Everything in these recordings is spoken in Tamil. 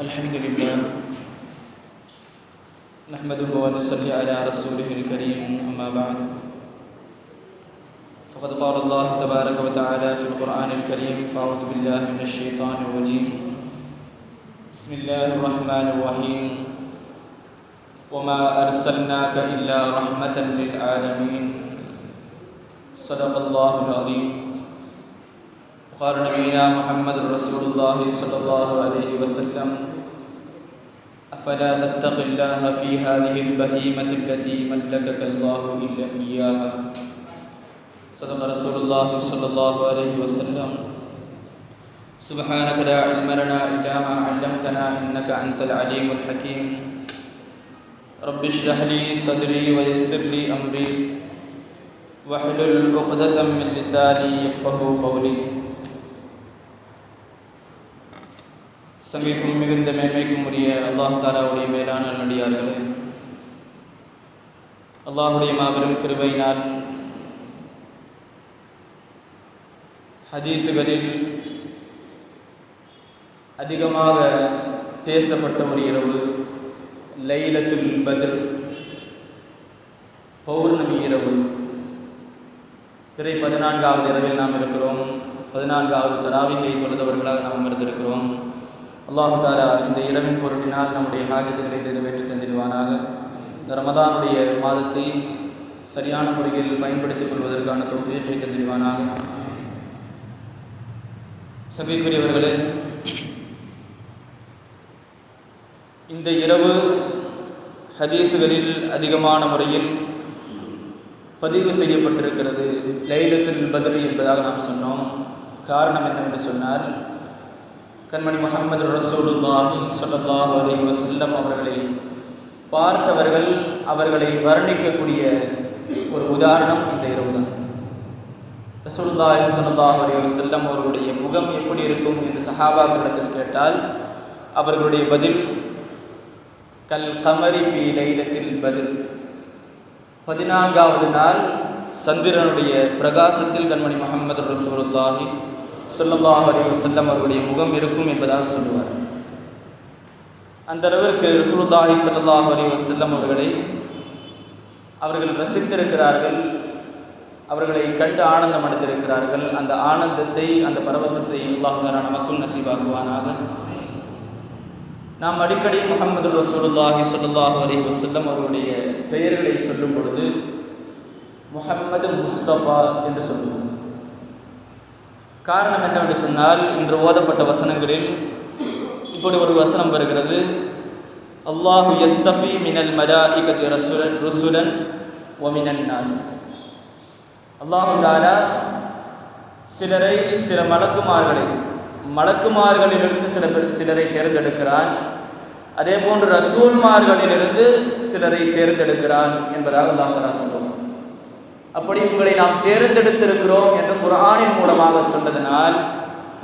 الحمد لله نحمده ونصلي على رسوله الكريم أما بعد فقد قال الله تبارك وتعالى في القرآن الكريم فأعوذ بالله من الشيطان الرجيم بسم الله الرحمن الرحيم وما أرسلناك إلا رحمة للعالمين صدق الله العظيم. قال نبينا محمد رسول الله صلى الله عليه وسلم أفلا تتقي الله في هذه البهيمة التي ملكك الله إلا إياها. صدق رسول الله صلى الله عليه وسلم. سبحانك لا علم لنا إلا ما علمتنا إنك أنت العليم الحكيم. رب اشرح لي صدري ويسر لي أمري واحلل عقدة من لساني يفقهوا قولي. சங்கைக்கும் மிகுந்த மேன்மைக்கும் உரிய அல்லாஹ் தாலாவுடைய மேலான நல்லடியார்களே, அல்லாஹுடைய மாபெரும் கிருபையினால் ஹதீஸுகளில் அதிகமாக பேசப்பட்ட ஒரு இரவு லைலத்துல் பத்ர், பௌர்ணமி இரவு. பிறை 14வது இரவில் நாம் இருக்கிறோம். 14வது தராவிகை தொழுதவர்களாக நாம் அமர்ந்திருக்கிறோம். அல்லாஹு தாலா இந்த இரவின் பொருட்டினால் நம்முடைய ஹாஜத்துகளை நிறைவேற்றி தந்திடுவானாக. இந்த ரமதானுடைய மாதத்தை சரியான முறையில் பயன்படுத்திக் கொள்வதற்கான தௌஃபீகை தந்திடுவானாக. சபைக்குரியவர்களே, இந்த இரவு ஹதீஸுகளில் அதிகமான முறையில் பதிவு செய்யப்பட்டிருக்கிறது லைலத்துல் பத்ர் என்பதாக நாம் சொன்னோம். காரணம் என்னவென்று சொன்னால், கண்மணி முஹம்மது ரசூலுல்லாஹி ஸல்லல்லாஹு அலைஹி வஸல்லம் அவர்களை பார்த்தவர்கள் அவர்களை வர்ணிக்கக்கூடிய ஒரு உதாரணம் இந்த இரவு தான். ரசூலுல்லாஹி ஸல்லல்லாஹு அலைஹி வஸல்லம் அவர்களுடைய முகம் எப்படி இருக்கும் என்று சஹாபாக்களிடத்தில் கேட்டால் அவர்களுடைய பதில் கல் கமரி ஃபீ லைலத்தில் பத்ர். 14வது நாள் சந்திரனுடைய பிரகாசத்தில் கண்மணி முஹம்மது ரசூலுல்லாஹி ஸல்லல்லாஹு அலைஹி வஸல்லம் அவருடைய முகம் இருக்கும் என்பதாக சொல்லுவார். அந்த அளவிற்கு ரசூலுல்லாஹி ஸல்லல்லாஹு அலைஹி வஸல்லம் அவர்கள் ரசித்திருக்கிறார்கள், அவர்களை கண்டு ஆனந்தம் அடைந்திருக்கிறார்கள். அந்த ஆனந்தத்தை, அந்த பரவசத்தை அல்லாஹ் தஆலா நமக்கும் நசீபாக்குவானாக. நாம் அடிக்கடி முஹம்மது ரசூலுல்லாஹி ஸல்லல்லாஹு அலைஹி வஸல்லம் அவருடைய பெயர்களை சொல்லும் பொழுது முஹம்மது முஸ்தபா என்று சொல்லுவோம். காரணம் என்னவென்று சொன்னால், இன்று ஓதப்பட்ட வசனங்களில் இப்படி ஒரு வசனம் வருகிறது, அல்லாஹு யஸ்தஃபி மினல் மலாயிகத்தி ருசுலன் வ மினன் நாஸ். அல்லாஹு தஆலா சிலரை, சில மலக்குமார்களிலிருந்து சிலரை தேர்ந்தெடுக்கிறான். அதே போன்று ரசூல்மார்களிலிருந்து சிலரை தேர்ந்தெடுக்கிறான் என்பதாக அல்லாஹ் தஆலா சொல்லுவார். அப்படி உங்களை நாம் தேர்ந்தெடுத்திருக்கிறோம் என்று குர்ஆனின் மூலமாக சொன்னதனால்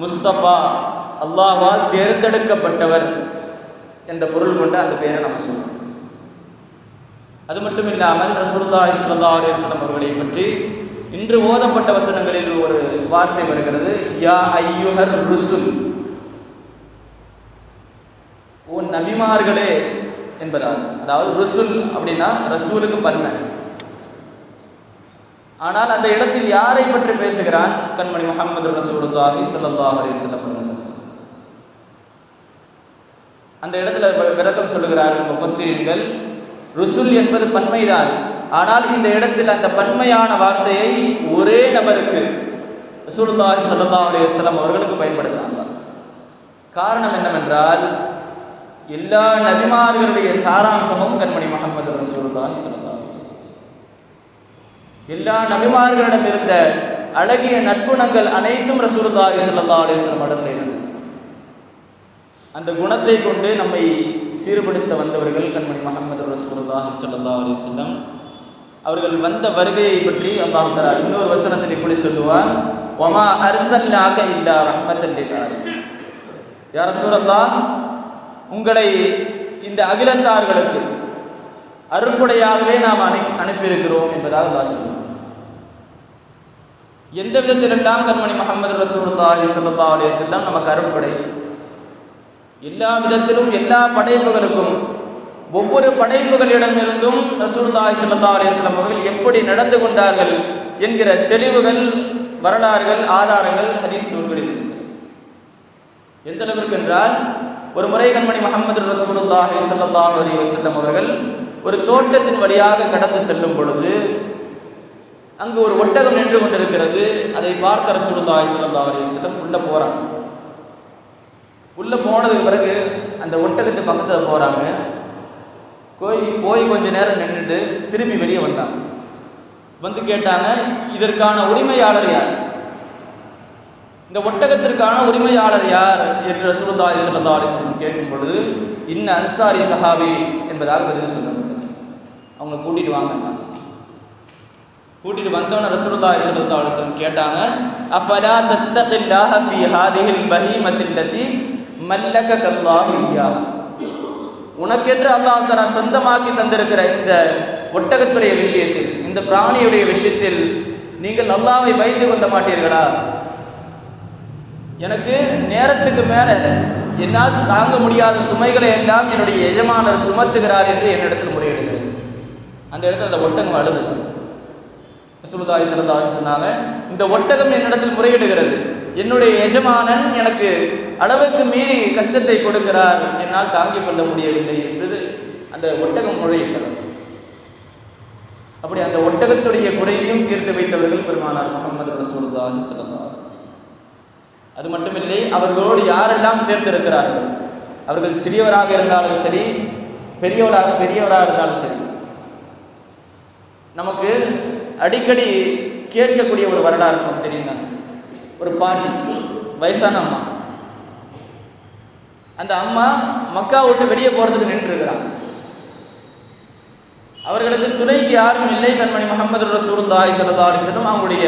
முஸ்தபா, அல்லாஹ்வால் தேர்ந்தெடுக்கப்பட்டவர் என்ற பொருள் கொண்ட அந்த பெயரை நம்ம சொல்றோம். அது மட்டும் இல்லாமல் ரசூலுல்லாஹி ஸல்லல்லாஹு அலைஹி வஸல்லம் அவர்களை பற்றி இன்று ஓதப்பட்ட வசனங்களில் ஒரு வார்த்தை வருகிறது, யா ஐயுஹர் ருசுல், ஓ நபிமார்களே என்பதாக. அதாவது ருசுல் அப்படின்னா ரசூலுக்கு பன்மை. ஆனால் அந்த இடத்தில் யாரை பற்றி பேசுகிறான்? கண்மணி முஹம்மது ரசூலுல்லாஹி ஸல்லல்லாஹு அலைஹி வஸல்லம் அவர்கள். அந்த இடத்துல விளக்கம் சொல்லுகிறார்கள் முஃபஸ்ஸிரீன்கள், ருசுல் என்பது பன்மைதான். ஆனால் இந்த இடத்தில் அந்த பன்மையான வார்த்தையை ஒரே நபருக்கு, ரசூலுல்லாஹி ஸல்லல்லாஹு அலைஹி வஸல்லம் அவர்களுக்கு பயன்படுத்துகிறாங்க. காரணம் என்னவென்றால், எல்லா நபிமார்களுடைய சாராம்சமும் கண்மணி முஹம்மது ரசூலுல்லாஹி ஸல்லல்லாஹு அலைஹி வஸல்லம். எல்லா நபிமார்களிடம் இருந்த அழகிய நற்குணங்கள் அனைத்தும் ரசூலுல்லாஹி ஸல்லல்லாஹு அலைஹி வஸல்லம் இடத்தில் இருந்தது. அந்த குணத்தை கொண்டு நம்மை சீர்படுத்த வந்தவர்கள் கண்மணி முஹம்மது ரசூலுல்லாஹி ஸல்லல்லாஹு அலைஹி வஸல்லம். அவர்கள் வந்த வருகையை பற்றி அல்லாஹ் தஆலா இன்னொரு வசனத்தில் இப்படி சொல்லுவார், வமா அர்ஸல்னாக இல்லா ரஹ்மத்தல் லில் ஆலமீன். யா ரசூலல்லாஹ், உங்களை இந்த அகிலத்தார்களுக்கு அருட்கொடையாகவே நாம் அனுப்பியிருக்கிறோம் என்பதாக அல்லாஹ் சொல்லுவார். எந்த விதத்திலெல்லாம் கண்மணி முஹம்மது ரசூலுல்லாஹி ஸல்லல்லாஹு அலைஹி வஸல்லம் நமக்கு அருட்கொடை. எல்லா விதத்திலும் எல்லா படைப்புகளுக்கும் ஒவ்வொரு படைப்புகளிடமிருந்தும் ரசூலுல்லாஹி ஸல்லல்லாஹு அலைஹி வஸல்லம் அவர்கள் எப்படி நடந்து கொண்டார்கள் என்கிற தெளிவுகள், வரலாறுகள், ஆதாரங்கள் ஹதீஸ் நூல்களில் இருக்கிறது. எந்த அளவிற்கு என்றால், ஒரு முறை கண்மணி முஹம்மது ரசூலுல்லாஹி ஸல்லல்லாஹு அலைஹி வஸல்லம் அவர்கள் ஒரு தோட்டத்தின் வழியாக கடந்து செல்லும் பொழுது அங்கு ஒரு ஒட்டகம் நின்று கொண்டிருக்கிறது. அதை பார்த்த ரசூலுல்லாஹி ஸல்லல்லாஹு அலைஹி வஸல்லம் உள்ள போறாங்க. உள்ள போனதுக்கு பிறகு அந்த ஒட்டகத்து பக்கத்தில் போறாங்க. போய் கொஞ்ச நேரம் நின்றுட்டு திரும்பி வெளியே வந்தாங்க. வந்து கேட்டாங்க, இதற்கான உரிமையாளர் யார், இந்த ஒட்டகத்திற்கான உரிமையாளர் யார் என்று ரசூலுல்லாஹி ஸல்லல்லாஹு அலைஹி வஸல்லம் கேட்கும் பொழுது, இன்ன அன்சாரி சஹாபி என்பதாக பதில் சொல்லப்பட்டது. அவங்களை கூட்டிட்டு வாங்க. கூட்டிட்டு வந்தவன ரசூலுல்லாஹி ஸல்லல்லாஹு அலைஹி வஸல்லம் கேட்டாங்க, அஃபலா தத்தகில்லாஹ ஃபீ ஹாதிஹில் பஹீமத்தில்லதி மல்லக கல்லாஹு இய்யா, உனக்கென்று அல்லாஹ் தஆலா சொந்தமாக்கி தந்திருக்கிற இந்த ஒட்டகத்துடைய விஷயத்தில், இந்த பிராணியுடைய விஷயத்தில் நீங்கள் அல்லாஹ்வை பயந்து கொள்ள மாட்டீர்களா? எனக்கு நேரத்துக்கு மேல என்னால் தாங்க முடியாத சுமைகளை எல்லாம் என்னுடைய எஜமானர் சுமத்துகிறார் என்று என்னிடத்தில் முறையிடுகிறது. அந்த இடத்துல அந்த ஒட்டகம் அழுது. ரசூலுல்லாஹி ஸல்லல்லாஹு அலைஹி வஸல்லம் சொன்னாங்க, இந்த ஒட்டகம் என்னிடத்தில் முறையிடுகிறது, என்னுடைய எஜமானன் எனக்கு அளவுக்கு மீறி கஷ்டத்தை கொடுக்கிறார், என்னால் தாங்கிக் கொள்ள முடியவில்லை என்று அந்த ஒட்டகம் முறையிட்டது. அப்படி அந்த ஒட்டகத்துடைய குறையையும் தீர்த்து வைத்தவர்கள் பெருமானார் முஹம்மது ரசூலுல்லாஹி ஸல்லல்லாஹு அலைஹி வஸல்லம். அது மட்டுமில்லை, அவர்களோடு யாரெல்லாம் சேர்ந்திருக்கிறார்கள், அவர்கள் சிறியவராக இருந்தாலும் சரி, பெரியவராக இருந்தாலும் சரி, நமக்கு அடிக்கடி கேட்கக்கூடிய ஒரு வரலாறு நமக்கு தெரியும். ஒரு பாட்டி, வயசான அம்மா, அந்த அம்மா மக்கா விட்டு வெளியே போறதுக்கு நின்று இருக்கிறாங்க. அவர்களுக்கு துணைக்கு யாரும் இல்லை. கண்மணி முஹம்மது ரசூலுல்லாஹி ஸல்லல்லாஹு அலைஹி வஸல்லம் அவங்களுடைய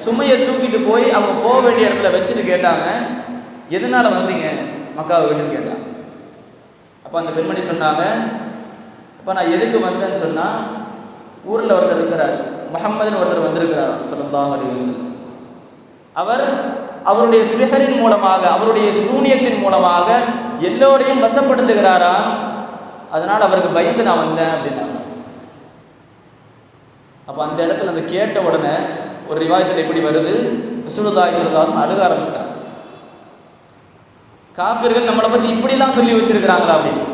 சுமையை தூக்கிட்டு போய் அவங்க போக வேண்டிய இடத்துல வச்சுட்டு கேட்டாங்க, எதனால வந்தீங்க மக்காவை விட்டுன்னு கேட்டாங்க. அப்போ அந்த பெண்மணி சொன்னாங்க, அப்போ நான் எதுக்கு வந்தேன்னு சொன்னா, ஊரில் ஒருத்தர் இருக்கிறார், முஹம்மதுன்னு ஒருத்தர் வந்திருக்கிறார் ஸல்லல்லாஹு அலைஹி வஸல்லம். அவர் அவருடைய சிஹரின் மூலமாக, அவருடைய சூனியத்தின் மூலமாக எல்லோரையும் வசப்படுத்துகிறாரா, அதனால் அவருக்கு பயந்து நான் வந்தேன் அப்படின்னாங்க. அப்போ அந்த இடத்துல அந்த கேட்ட உடனே ஒரு ரிவாயத்தில் எப்படி வருது, ரசூலுல்லாஹி ஸல்லல்லாஹு அலைஹி வஸல்லம் அழுக ஆரம்பிச்சிட்டாங்க. காஃபிர்கள் நம்மளை பற்றி இப்படிலாம் சொல்லி வச்சிருக்கிறாங்களா அப்படின்னு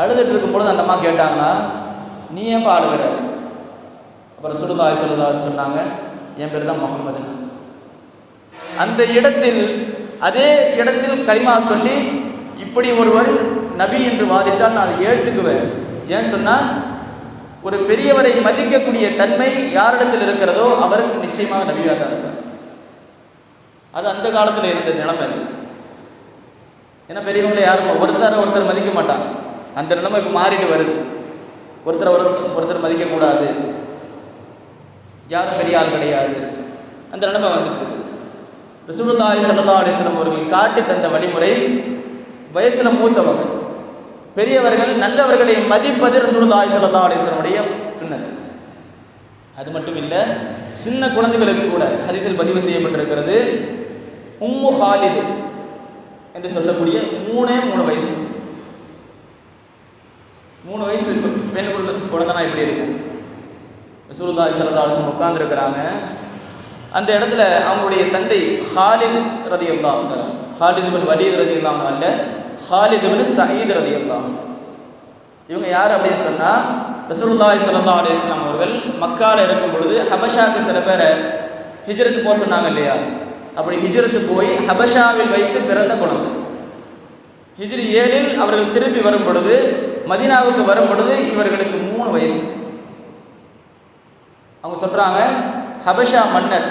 அழுதுட்டு இருக்கும்பொழுது அந்த அம்மா கேட்டாங்களா, நீ ஏன் அழுகிற? அப்போ ரசூலுல்லாஹி ஸல்லல்லாஹு அலைஹி வஸல்லம் சொன்னாங்க, என் பேர் தான் முஹம்மது. அந்த இடத்தில், அதே இடத்தில் கலிமா சொல்லி, இப்படி ஒருவர் நபி என்று வாதிட்டால் நான் ஏற்றுக்குவேன். ஏன் சொன்னால், ஒரு பெரியவரை மதிக்கக்கூடிய தன்மை யாரிடத்தில் இருக்கிறதோ அவர் நிச்சயமாக நபியாக தான் இருக்கார். அது அந்த காலத்தில் இருந்த நிலைமை. ஏன்னா பெரியவங்களை யாரும் ஒருத்தர் மதிக்க மாட்டாங்க. அந்த நிலைமை இப்போ மாறிட்டு வருது. ஒருத்தர் மதிக்கக்கூடாது, யாரும் பெரிய ஆள் கிடையாது, அந்த நிலைமை வந்துட்டு இருக்குது. ரசூலுல்லாஹி ஸல்லல்லாஹு அலைஹி வஸல்லம் அவர்கள் காட்டி தந்த வழிமுறை, வயசுல மூத்தவங்க, பெரியவர்கள், நல்லவர்களை மதிப்பது ரசூலுல்லாஹி ஸல்லல்லாஹு அலைஹி வஸல்லம் உடைய சுன்னத். அது மட்டும் இல்லை, சின்ன குழந்தைகளுக்கு கூட ஹதீஸில் பதிவு செய்யப்பட்டிருக்கிறது, உம்மு ஹாலித் என்று சொல்லக்கூடிய 3 வயசு, 3 வயசு பெண் குழந்தைனா எப்படி இருக்கும்? ரசூலுல்லாஹி ஸல்லல்லாஹு அலைஹி வஸல்லம் உட்கார்ந்துருக்கிறாங்க. அந்த இடத்துல அவங்களுடைய தந்தை ஹாலித் ரலியல்லாஹு தஆலா, ஹாலித் இப்னு வலீத் ரலியல்லாஹு அல்ல, ஹாலித் இப்னு ஸயீத் ரலியல்லாஹு. இவங்க யார் அப்படின்னு சொன்னால், ரசூலுல்லாஹி ஸல்லல்லாஹு அலைஹி வஸல்லம் அவர்கள் மக்காவில் இருக்கும் பொழுது ஹபஷாவுக்கு சில பேரை ஹிஜ்ரத்து போக சொன்னாங்க இல்லையா? அப்படி ஹிஜ்ரத்து போய் ஹபஷாவில் வைத்து பிறந்த குழந்தை. ஹிஜ்ரி 7 அவர்கள் திரும்பி வரும் பொழுது, மதீனாவுக்கு வரும் பொழுது இவர்களுக்கு 3 வயசு. அவங்க சொல்றாங்க, ஹபஷா மன்னர்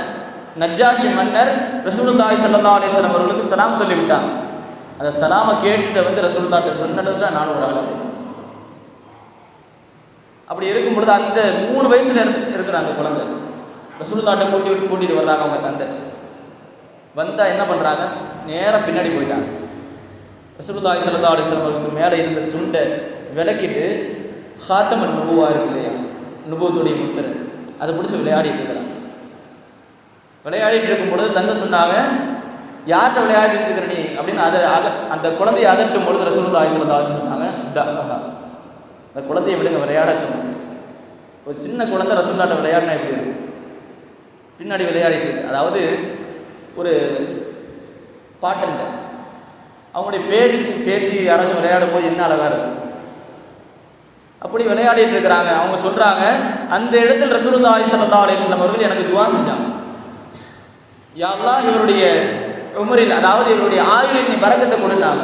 நஜ்ஜாஷி மன்னர் ரசூலுல்லாஹி ஸல்லல்லாஹு அலைஹி வஸல்லம் அவர்களுக்கு சலாம் சொல்லிவிட்டாங்க. அந்த சலாமை கேட்டுட்டு வந்து ரசூலுல்லாஹ்ட்ட சொன்னதுல நான் ஒரு ஆள். அப்படி இருக்கும் பொழுது அந்த 3 வயசுல இருக்கிற அந்த குழந்தை ரசூலுல்லாஹ்ட்ட கூட்டிட்டு வர்றாங்க. அவங்க தந்தை வந்தா என்ன பண்றாங்க, நேராக பின்னாடி போயிட்டாங்க. ரசூலுல்லாஹி ஸல்லல்லாஹு அலைஹி வஸல்லம் அவர்களுக்கு மேலே இருந்த துண்டை விளக்கிட்டு, ஹாத்தமன் நுபுவா இருக்கு இல்லையா, நுபுவத்துடைய முத்திரை, அதை பிடிச்சி விளையாடிட்டு இருக்கிறாங்க. விளையாடிட்டு இருக்கும் பொழுது தந்தை சொன்னாங்க, யார்கிட்ட விளையாடிட்டு இருக்கிற நீ அப்படின்னு அந்த குழந்தையை அதட்டும் பொழுது ரசூலுல்லாஹி ஸல்லல்லாஹு அலைஹி வஸல்லம் சொன்னாங்க, அந்த குழந்தையை விடுங்க, விளையாடட்டும். ஒரு சின்ன குழந்தை ரசூலுல்லாஹ்ட்ட விளையாடினா எப்படி இருக்கும்? பின்னாடி விளையாடிட்டு இருக்கு. அதாவது ஒரு பாட்டன்ட்ட அவங்களுடைய பேத்தி யாராச்சும் விளையாடும் போது என்ன அழகா இருக்கும். அப்படி விளையாடிட்டு இருக்கிறாங்க. அவங்க சொல்றாங்க, அந்த இடத்தில் ரசூலுல்லாஹி ஸல்லல்லாஹு அலைஹி வஸல்லம் அவர்கள் எனக்கு துஆ செஞ்சாங்க, யா அல்லாஹ் இவருடைய உமரில், அதாவது இவருடைய ஆயுளில் நீ பரக்கத்தை கொடுத்தாங்க.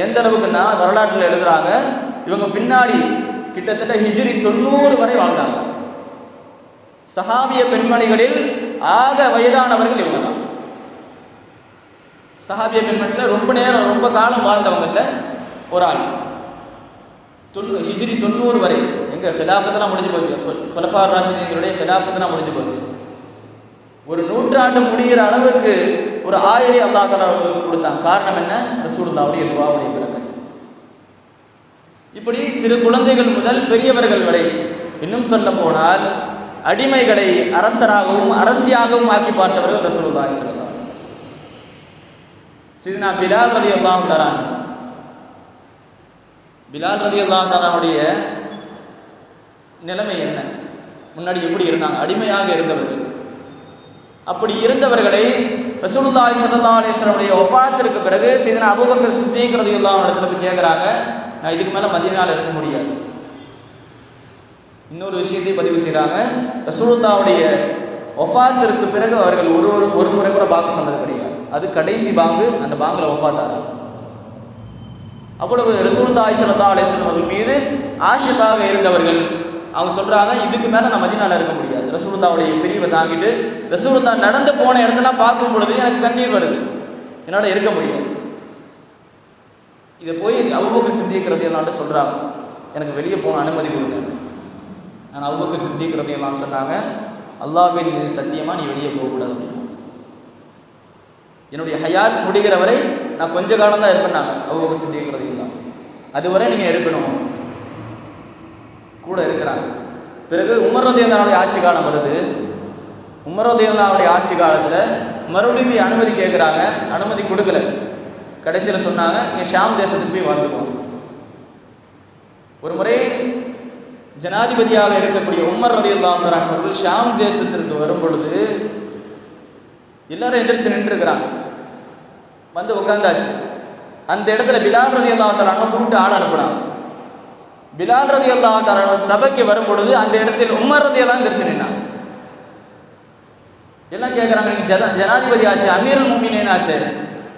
எந்த அளவுக்குன்னா வரலாற்றில் எழுதுறாங்க, இவங்க பின்னாடி கிட்டத்தட்ட ஹிஜ்ரி 90 வரை வாழ்ந்தாங்க. சஹாபிய பெண்மணிகளில் ஆக வயதானவர்கள் இவங்க தான். சஹாபிய பெண்மணிகள் ரொம்ப நேரம் ரொம்ப காலம் வாழ்ந்தவங்கல்ல ஒரு ஆள். ஹிஜ்ரி 90 வரை எங்க ஹிலாஃபத்தெல்லாம் முடிஞ்சு போச்சு. ஹுலஃபா ராஷிதீன்களுடைய ஹிலாஃபத்தெல்லாம் முடிஞ்சு போச்சு. ஒரு நூற்றாண்டு முடிகிற அளவுக்கு ஒரு ஆயரை அல்லாஹ் தஆலா அவர்களுக்கு கொடுத்தாங்க. காரணம் என்ன? ரசூலுல்லாஹ்வுடைய துஆவுடைய பரக்கத். இப்படி சிறு குழந்தைகள் முதல் பெரியவர்கள் வரை, இன்னும் சொல்ல போனால் அடிமைகளை அரசராகவும் அரசியாகவும் ஆக்கி பார்த்தவர்கள் ரசூலுல்லாஹி ஸல்லல்லாஹு அலைஹி வஸல்லம். சிதனா பிலால் ரலியல்லாஹு தஆலா அன்ஹு, பிலால் ரலியல்லாஹு தஆலாவுடைய நிலைமை என்ன? முன்னாடி எப்படி இருந்தாங்க? அடிமையாக இருந்தவர்கள். அப்படி இருந்தவர்களை ரசூலுல்லாஹி ஸல்லல்லாஹு அலைஹி வஸல்லம் வஃபாத்திற்கு பிறகு சையதுனா அபூபக்கர் சித்தீக் ரலியல்லாஹு அன்ஹு இடத்துல போய் கேட்குறாங்க, நான் இதுக்கு மேலே மதீனால இருக்க முடியாது. இன்னொரு விஷயத்தை பதிவு செய்கிறாங்க, ரசூலுல்லாஹ்வுடைய வஃபாத்திற்கு பிறகு அவர்கள் ஒரு முறை கூட பாங்கு சொன்னது கிடையாது. அது கடைசி பாங்கு, அந்த பாங்கில் வஃபாத்தார். அவ்வளவு ரசூலுல்லாஹி ஸல்லல்லாஹு அலைஹி வஸல்லம் அவர்கள் மீது ஆஷிகாக இருந்தவர்கள். அவங்க சொல்றாங்க, இதுக்கு மேலே நான் மதீனால இருக்க முடியாது. ரசூலுல்லாஹ்வுடைய பிரிவை தாங்கிட்டு ரசூலுல்லாஹ் நடந்து போன இடத்தெல்லாம் பார்க்கும் பொழுது எனக்கு கண்ணீர் வருது, என்னால் இருக்க முடியாது. இதை போய் அபூபக்கர் சித்தீக் ரலியல்லாஹு அன்ஹு சொல்றாங்க, எனக்கு வெளியே போன அனுமதி கொடுங்க. ஆனால் அபூபக்கர் சித்தீக் ரலியல்லாஹு அன்ஹு சொன்னாங்க, அல்லாஹ்வின் மீது சத்தியமா நீ வெளியே போகக்கூடாது அப்படின்னு. என்னுடைய ஹயாத் முடிகிற வரை நான் கொஞ்ச காலம் தான் இருப்பேன்னாங்க அபூபக்கர் சித்தீக் ரலியல்லாஹு அன்ஹு. அதுவரை நீங்க இருக்கணும், கூட இருக்கிறாங்க. பிறகு உமர் ரலியல்லாஹு ஆட்சி காலம் வருது. உமர் ரலியல்லாஹு ஆட்சி காலத்தில் மறுபடியும் அனுமதி கேட்குறாங்க, அனுமதி கொடுக்கல. கடைசியில் சொன்னாங்க, நீங்க ஷாம் தேசத்துக்கு போய் வாழ்ந்துக்குவோம். ஒரு முறை ஜனாதிபதியாக இருக்கக்கூடிய உமர் ரலியல்லாஹு அன்ஹு அவர்கள் ஷாம் தேசத்திற்கு வரும் பொழுது எல்லாரும் எந்திரிச்சு நின்று இருக்கிறாங்க. வந்து உட்கார்ந்தாச்சு. அந்த இடத்துல பிலால் ரலியல்லாஹு அன்ஹு கூப்பிட்டு ஆள் அனுப்புனாங்க. பிலால் ரலியல்லாஹு அன்ஹு சபைக்கு வரும் பொழுது அந்த இடத்தில் உமர் ரலியல்லாஹு அன்ஹு எந்திரிச்சு நின்னாங்க. எல்லாம் கேட்குறாங்க, நீங்க ஜனாதிபதி ஆச்சு, அமீருல் முஃமினீன் ஆச்சு,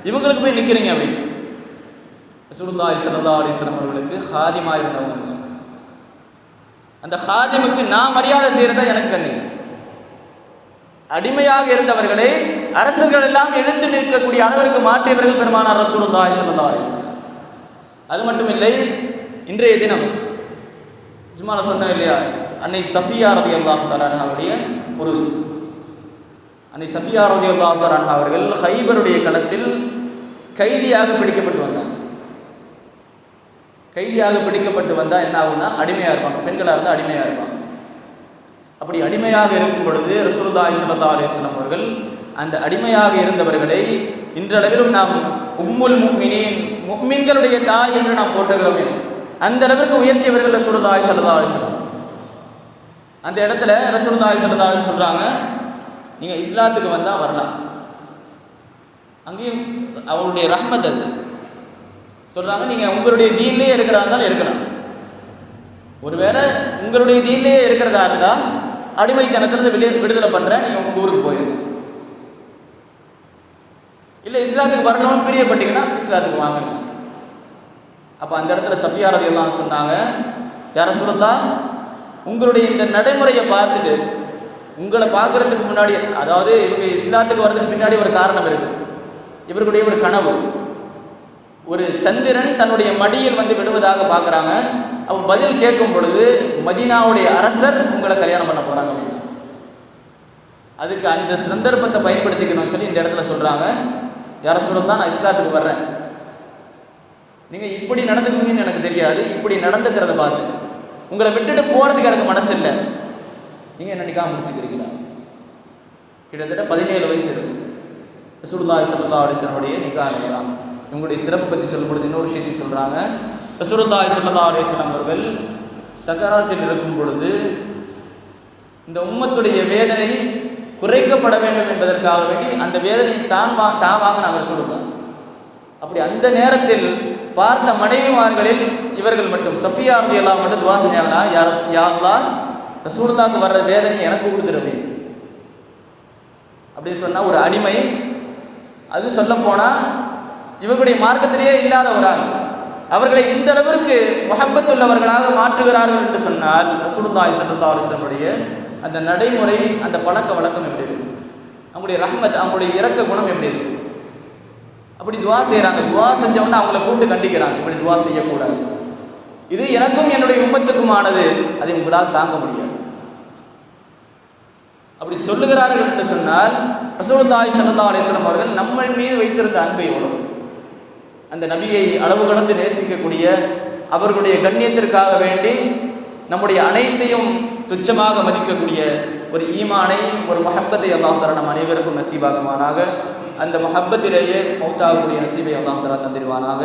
இவங்களுக்கு போய் நிற்கிறீங்க அப்படின்னு. ரசூலுல்லாஹி ஸல்லல்லாஹு அலைஹி வஸல்லம் அவர்களுக்கு ஹாதிமா இருந்தவங்க. அந்த ஹாதிமுக்கு நான் மரியாதை செய்யறதா எனக்கு கண்ணு. அடிமையாக இருந்தவர்களை அரசர்கள் எல்லாம் எழுந்து நிற்கக்கூடிய அளவிற்கு மாற்றியவர்கள் பெருமானார் ரசூலுல்லாஹி ஸல்லல்லாஹு அலைஹி வஸல்லம். அது மட்டும் இல்லை, இன்றைய தினம் ஜும்மால சொன்னேன் இல்லையா, அன்னை சஃபியா ரலியல்லாஹு தஆலா அன்ஹாவுடைய ஒரு அன்னை சஃபியா ரலியல்லாஹு தஆலா அன்ஹா அவர்கள் ஹைபருடைய களத்தில் கைதியாக பிடிக்கப்பட்டு வந்தாங்க. கைதியாக பிடிக்கப்பட்டு வந்தால் என்ன ஆகும்னா அடிமையாக இருப்பாங்க. பெண்களாக இருந்தால் அடிமையாக இருப்பாங்க. அப்படி அடிமையாக இருக்கும் பொழுது ரசூலுல்லாஹி ஸல்லல்லாஹு அலைஹி வஸல்லம் அவர்கள் அந்த அடிமையாக இருந்தவர்களை இன்றளவிலும் நாம் உம்முல் முஃமினீன், முஃமின்களுடைய தாய் என்று நாம் போற்றுகிறோமே, அந்த அளவிற்கு உயர்த்தியவர்கள் ரசூலுல்லாஹி ஸல்லல்லாஹு அலைஹி வஸல்லம். அந்த இடத்துல ரசூலுல்லாஹி ஸல்லல்லாஹு அலைஹி வஸல்லம் சொல்றாங்க, நீங்க இஸ்லாத்துக்கு வந்தா வரலாம். அங்கேயும் அவருடைய ரஹ்மத் அது சொல்றாங்க, நீங்க உங்களுடைய தீன்லேயே இருக்கிறதா இருந்தாலும் இருக்கலாம். ஒருவேளை உங்களுடைய தீன்லேயே இருக்கிறதா இருந்தா அடிமைத்தனத்திலிருந்து விடுதலை பண்றேன், நீங்க உங்க ஊருக்கு போயிருங்க. இல்ல இஸ்லாத்துக்கு வரணும்னு பிரியப்பட்டீங்கன்னா இஸ்லாத்துக்கு வாங்க. அப்ப அந்த இடத்துல சஃபியா ரலியல்லாஹு அன்ஹா சொன்னாங்க, யா ரசூலுல்லாஹ், உங்களுடைய இந்த நடைமுறையை பார்த்துட்டு உங்களை பார்க்கறதுக்கு முன்னாடி, அதாவது இவங்க இஸ்லாத்துக்கு வர்றதுக்கு பின்னாடி ஒரு காரணம் இருக்குது. இவர்களுடைய ஒரு கனவு, ஒரு சந்திரன் தன்னுடைய மடியில் வந்து விடுவதாக பார்க்குறாங்க. அவ பதில் கேட்கும் பொழுது மதீனாவுடைய அரசர் உங்களை கல்யாணம் பண்ண போறாங்க அப்படின்னு. அதுக்கு அந்த சந்தர்ப்பத்தை பயன்படுத்திக்கணும்னு சொல்லி இந்த இடத்துல சொல்றாங்க, யா ரசூலுல்லாஹ், நான் இஸ்லாத்துக்கு வர்றேன், நீங்க இப்படி நடந்துக்குவீங்கன்னு எனக்கு தெரியாது, இப்படி நடந்துக்கிறத பார்த்து உங்களை விட்டுட்டு போறதுக்கு எனக்கு மனசு இல்லை, நீங்க என்ன நிக்காஹ் முடிச்சுக்கிறீங்களா? கிட்டத்தட்ட 17 வயசு இருக்கு. ரசூலுல்லாஹி ஸல்லல்லாஹு அலைஹி வஸல்லம் நிக்காஹ் நடக்கிறாங்க. இவங்களுடைய சிறப்பு பற்றி சொல்லும்பொழுது இன்னொரு விஷயத்தை சொல்கிறாங்க. ரசூலுல்லாஹி ஸல்லல்லாஹு அலைஹி வஸல்லம் அவர்கள் சக்கராத்தில் இருக்கும் பொழுது இந்த உம்மத்துடைய வேதனை குறைக்கப்பட வேண்டும் என்பதற்காக வேண்டி அந்த வேதனை தான் வாங்கினாங்க ரசூலுல்லாஹ். அப்படி அந்த நேரத்தில் பார்த்த மனைவிமார்களில் இவர்கள் மட்டும் சஃபியா ரலியல்லாஹு அன்ஹா மட்டும் துஆ செஞ்சாங்கன்னா, யா அல்லாஹ் ரசூலுல்லாஹ்க்கு வர்ற வேதனை எனக்கு கொடுத்துருவே அப்படின்னு சொன்னா ஒரு அடிமை. அது சொல்ல போனா இவர்களுடைய மார்க்கத்திலேயே இல்லாத ஒரு ஆள், அவர்களை இந்த அளவிற்கு முஹப்பத்துள்ளவர்களாக மாற்றுகிறார்கள் என்று சொன்னால் ரசூலுல்லாஹி ஸல்லல்லாஹு அலைஹி வஸல்லம் அந்த நடைமுறை, அந்த பழக்க வழக்கம் எப்படி இருக்கு, அவங்களுடைய ரஹ்மத், அவங்களுடைய இரக்க குணம் எப்படி இருக்கு. அப்படி துவா செய்கிறாங்க. துவா செஞ்சவொன்னே அவங்கள கூப்பிட்டு கண்டிக்கிறாங்க, இப்படி துவா செய்யக்கூடாது, இது எனக்கும் என்னுடைய உம்மத்துக்குமானது, அதை உங்களால் தாங்க முடியாது. அப்படி சொல்லுகிறார்கள் என்று சொன்னால் ரசூலுல்லாஹி ஸல்லல்லாஹு அலைஹி வஸல்லம் அவர்கள் நம்ம மீது வைத்திருந்த அன்பை எவ்வளவு, அந்த நபியை அளவு கடந்து நேசிக்கக்கூடிய, அவர்களுடைய கண்ணியத்திற்காக வேண்டி நம்முடைய அனைத்தையும் துச்சமாக மதிக்கக்கூடிய ஒரு ஈமானை, ஒரு மஹப்பத்தை அல்லாஹ் தஆலா நம் அனைவருக்கும் நசீபாக்குவானாக. அந்த மஹப்பத்திலேயே மௌத்தாகக்கூடிய நசீபை அல்லாஹ் தஆலா தந்திருவானாக.